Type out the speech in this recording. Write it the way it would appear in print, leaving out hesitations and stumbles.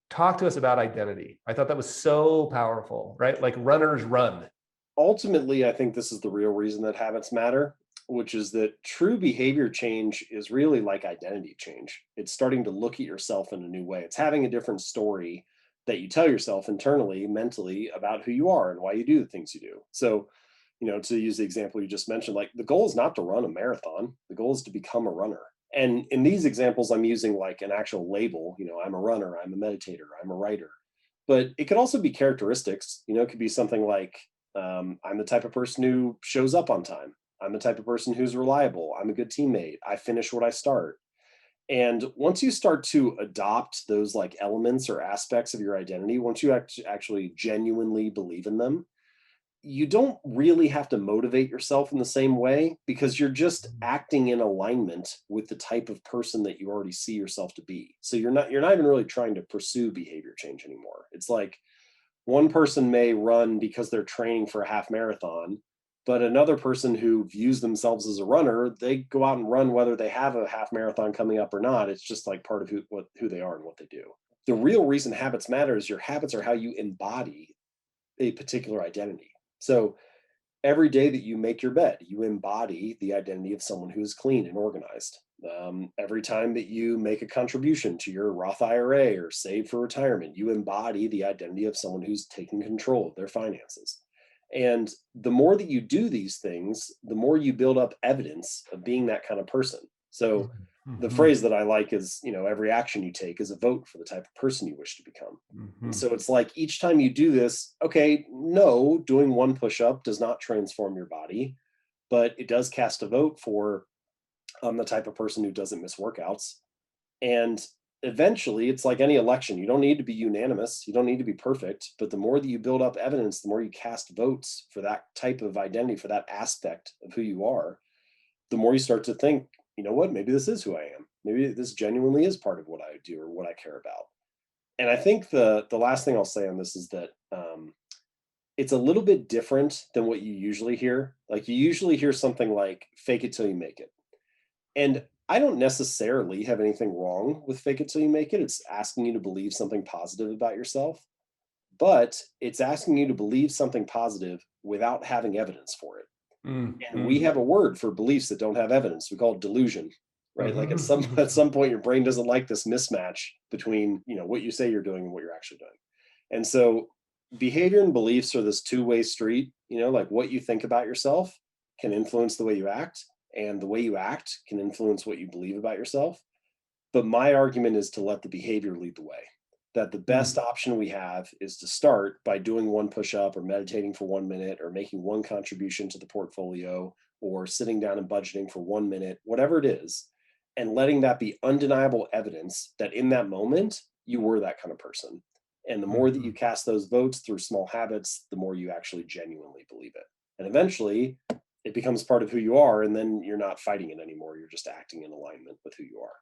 Talk to us about identity. I thought that was so powerful, right? Like runners run. Ultimately, I think this is the real reason that habits matter, which is that true behavior change is really like identity change. It's starting to look at yourself in a new way. It's having a different story that you tell yourself internally, mentally about who you are and why you do the things you do. So, to use the example you just mentioned, like the goal is not to run a marathon, the goal is to become a runner. And in these examples, I'm using like an actual label, I'm a runner, I'm a meditator, I'm a writer. But it could also be characteristics, it could be something like, I'm the type of person who shows up on time. I'm the type of person who's reliable. I'm a good teammate. I finish what I start. And once you start to adopt those like elements or aspects of your identity, once you actually genuinely believe in them, you don't really have to motivate yourself in the same way because you're just acting in alignment with the type of person that you already see yourself to be. So you're not even really trying to pursue behavior change anymore. It's like one person may run because they're training for a half marathon, but another person who views themselves as a runner, they go out and run whether they have a half marathon coming up or not. It's just like part of who they are and what they do. The real reason habits matter is your habits are how you embody a particular identity. So every day that you make your bed, you embody the identity of someone who is clean and organized. Every time that you make a contribution to your Roth IRA or save for retirement, you embody the identity of someone who's taking control of their finances. And the more that you do these things, the more you build up evidence of being that kind of person. So the Mm-hmm. phrase that I like is, every action you take is a vote for the type of person you wish to become. And Mm-hmm. so it's like each time you do this, okay, no, doing one push up does not transform your body, but it does cast a vote for the type of person who doesn't miss workouts. And eventually, it's like any election. You don't need to be unanimous, you don't need to be perfect, but the more that you build up evidence, the more you cast votes for that type of identity, for that aspect of who you are, the more you start to think, you know what, maybe this is who I am. Maybe this genuinely is part of what I do or what I care about. And I think the last thing I'll say on this is that it's a little bit different than what you usually hear. Like you usually hear something like "fake it till you make it," and I don't necessarily have anything wrong with "fake it till you make it." It's asking you to believe something positive about yourself, but it's asking you to believe something positive without having evidence for it. And we Mm-hmm. have a word for beliefs that don't have evidence. We call it delusion, right? Like at some at Mm-hmm. some point, your brain doesn't like this mismatch between what you say you're doing and what you're actually doing. And so, behavior and beliefs are this two-way street. Like what you think about yourself can influence the way you act, and the way you act can influence what you believe about yourself. But my argument is to let the behavior lead the way. That the best option we have is to start by doing one push up or meditating for 1 minute or making one contribution to the portfolio or sitting down and budgeting for 1 minute, whatever it is, and letting that be undeniable evidence that in that moment you were that kind of person. And the more that Mm-hmm. you cast those votes through small habits, the more you actually genuinely believe it. And eventually it becomes part of who you are. And then you're not fighting it anymore. You're just acting in alignment with who you are.